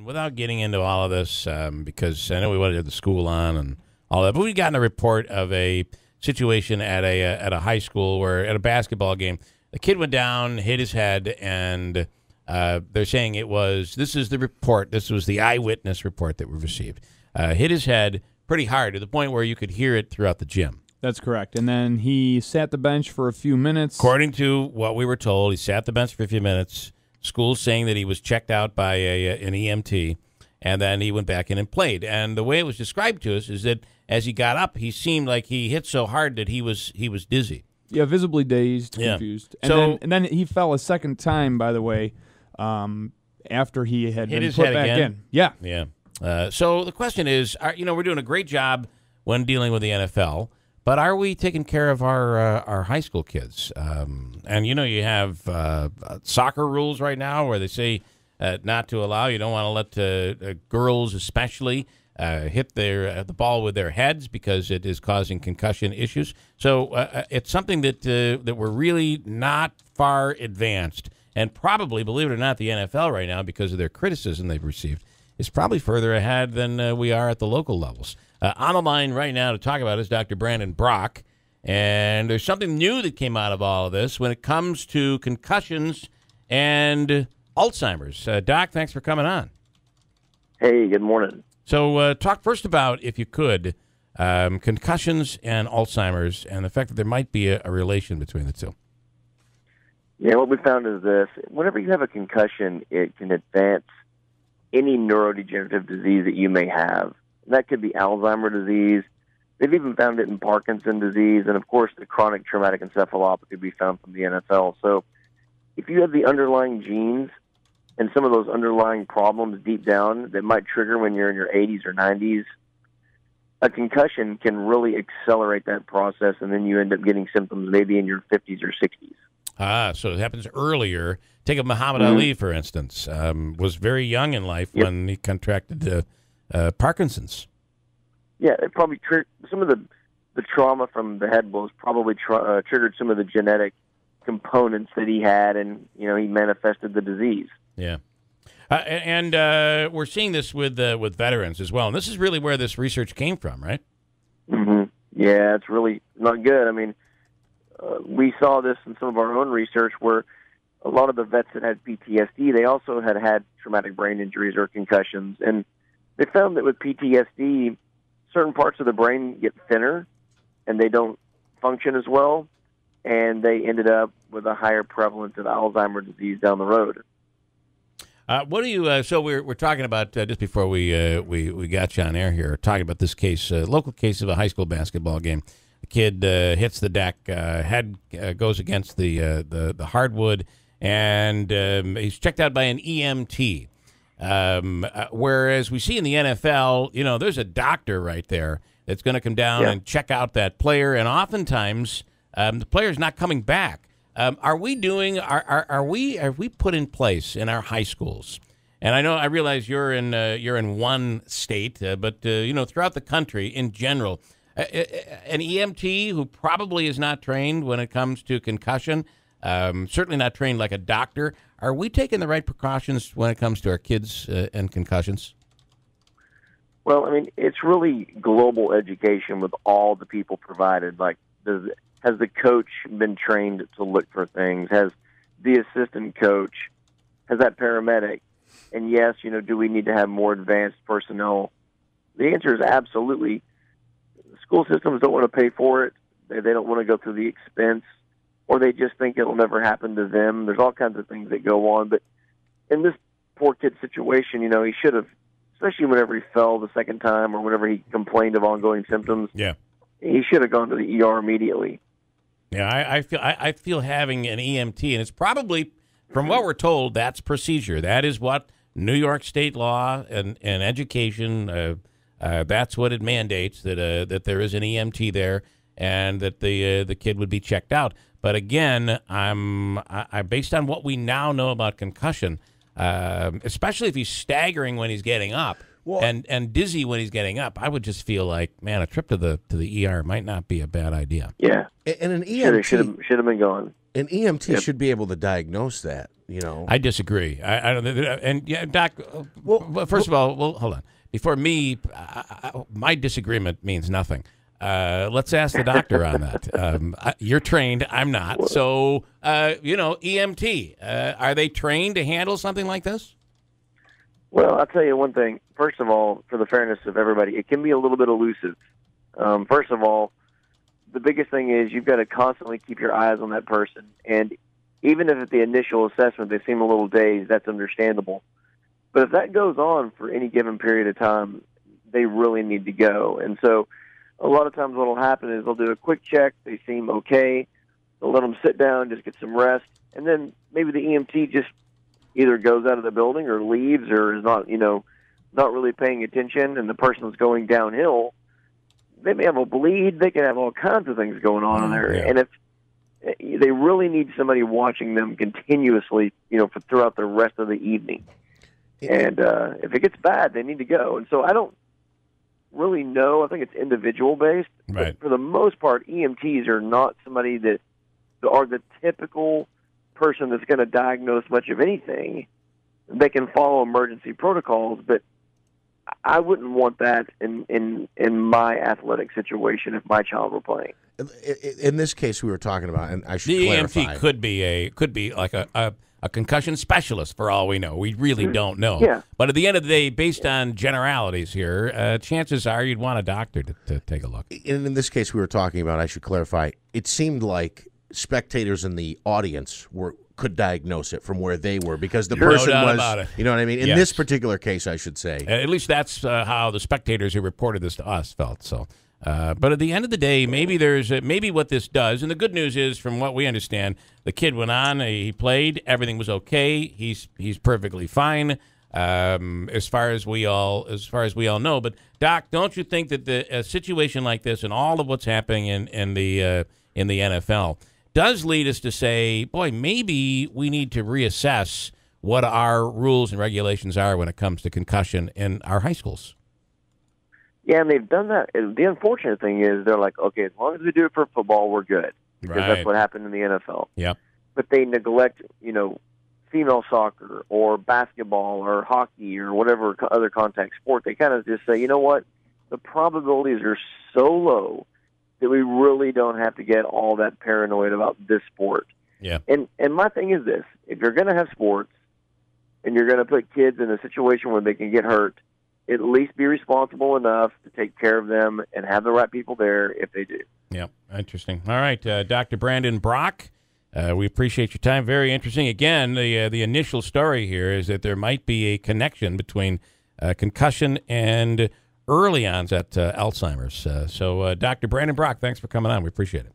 Without getting into all of this, because I know we wanted to have the school on and all that, but we got a report of a situation at a high school where at a basketball game, the kid went down, hit his head, and they're saying this is the report, this was the eyewitness report that we received, hit his head pretty hard to the point where you could hear it throughout the gym. That's correct. And then he sat the bench for a few minutes. According to what we were told, he sat the bench for a few minutes. School's saying that he was checked out by an EMT, and then he went back in and played. And the way it was described to us is that as he got up, he seemed like he hit so hard that he was dizzy. Yeah, visibly dazed, confused. And then he fell a second time, by the way, after he had hit been his put head back again? in. Yeah. Yeah. So the question is, we're doing a great job when dealing with the NFL, but are we taking care of our high school kids? And you have soccer rules right now where they say not to allow. You don't want to let girls, especially, hit the ball with their heads because it is causing concussion issues. So it's something that we're really not far advanced, and probably, believe it or not, the NFL right now, because of their criticism they've received, is probably further ahead than we are at the local levels. On the line right now to talk about is Dr. Brandon Brock, and there's something new that came out of all of this when it comes to concussions and Alzheimer's. Doc, thanks for coming on. Hey, good morning. So talk first about, if you could, concussions and Alzheimer's and the fact that there might be a relation between the two. Yeah, what we found is this. Whenever you have a concussion, it can advance any neurodegenerative disease that you may have. That could be Alzheimer's disease. They've even found it in Parkinson's disease, and, of course, the chronic traumatic encephalopathy we found from the NFL. So if you have the underlying genes and some of those underlying problems deep down that might trigger when you're in your 80s or 90s, a concussion can really accelerate that process, and then you end up getting symptoms maybe in your 50s or 60s. So it happens earlier. Take Muhammad Ali, for instance, was very young in life when he contracted Parkinson's. Yeah, it probably some of the trauma from the head blows probably triggered some of the genetic components that he had, and he manifested the disease. Yeah, and we're seeing this with veterans as well, and this is really where this research came from, right? Mm-hmm. Yeah, it's really not good. I mean, we saw this in some of our own research where a lot of the vets that had PTSD, they also had traumatic brain injuries or concussions, and they found that with PTSD, certain parts of the brain get thinner and they don't function as well, and they ended up with a higher prevalence of Alzheimer's disease down the road. What do you? So we're talking about just before we got you on air here, talking about this case, local case of a high school basketball game. A kid hits the deck, head goes against the hardwood, and he's checked out by an EMT. Whereas we see in the NFL, there's a doctor right there that's going to come down and check out that player, and oftentimes the player's not coming back. Are we put in place in our high schools? And I realize you're in one state, but throughout the country in general, an EMT who probably is not trained when it comes to concussion, certainly not trained like a doctor. Are we taking the right precautions when it comes to our kids and concussions? Well, I mean, it's really global education with all the people provided. Like, has the coach been trained to look for things? Has the assistant coach? Has that paramedic? And yes, do we need to have more advanced personnel? The answer is absolutely. School systems don't want to pay for it. They don't want to go through the expense, or they just think it'll never happen to them. There's all kinds of things that go on. But in this poor kid's situation, he should have, especially whenever he fell the second time or whenever he complained of ongoing symptoms, he should have gone to the ER immediately. Yeah, I feel having an EMT, and it's probably, from what we're told, that's procedure. That is what New York state law and education, that's what it mandates, that there is an EMT there and that the kid would be checked out. But again, I based on what we now know about concussion, especially if he's staggering when he's getting up and dizzy when he's getting up, I would just feel like, man, a trip to the ER might not be a bad idea. Yeah, and an EMT should have been gone. An EMT should be able to diagnose that. You know, I disagree. I don't. And yeah, Doc. Well, first of all, hold on. Before me, my disagreement means nothing. Let's ask the doctor on that. You're trained. I'm not. So, EMT. Are they trained to handle something like this? Well, I'll tell you one thing. First of all, for the fairness of everybody, it can be a little bit elusive. First of all, the biggest thing is you've got to constantly keep your eyes on that person. And even if at the initial assessment they seem a little dazed, that's understandable. But if that goes on for any given period of time, they really need to go. And so a lot of times what will happen is they'll do a quick check. They seem okay. They'll let them sit down, just get some rest. And then maybe the EMT just either goes out of the building or leaves or is not really paying attention, and the person's going downhill. They may have a bleed. They can have all kinds of things going on in there. Yeah. And if they really need somebody watching them continuously, throughout the rest of the evening. And if it gets bad, they need to go. And so I don't really know. I think it's individual based. Right. But for the most part, EMTs are not somebody that are the typical person that's going to diagnose much of anything. They can follow emergency protocols, but I wouldn't want that in my athletic situation if my child were playing. In this case we were talking about, and I should the clarify. EMT could be like a concussion specialist for all we know. We really don't know. Yeah. But at the end of the day, based on generalities here, chances are you'd want a doctor to take a look. In this case we were talking about, I should clarify, it seemed like spectators in the audience could diagnose it from where they were because the person no doubt was, about it. you know what I mean? In this particular case, I should say. At least that's how the spectators who reported this to us felt. So, but at the end of the day, maybe what this does, and the good news is, from what we understand, the kid went on, he played, everything was okay, he's perfectly fine, as far as we all know. But Doc, don't you think that a situation like this and all of what's happening in the NFL does lead us to say, boy, maybe we need to reassess what our rules and regulations are when it comes to concussion in our high schools? Yeah, and they've done that. And the unfortunate thing is they're like, okay, as long as we do it for football, we're good. Because that's what happened in the NFL. Yep. But they neglect, female soccer or basketball or hockey or whatever other contact sport. They kind of just say, you know what, the probabilities are so low that we really don't have to get all that paranoid about this sport. Yeah. And my thing is this: if you're going to have sports and you're going to put kids in a situation where they can get hurt, at least be responsible enough to take care of them and have the right people there if they do. Yeah, interesting. All right, Dr. Brandon Brock, we appreciate your time. Very interesting. Again, the initial story here is that there might be a connection between concussion and early onset Alzheimer's. So, Dr. Brandon Brock, thanks for coming on. We appreciate it.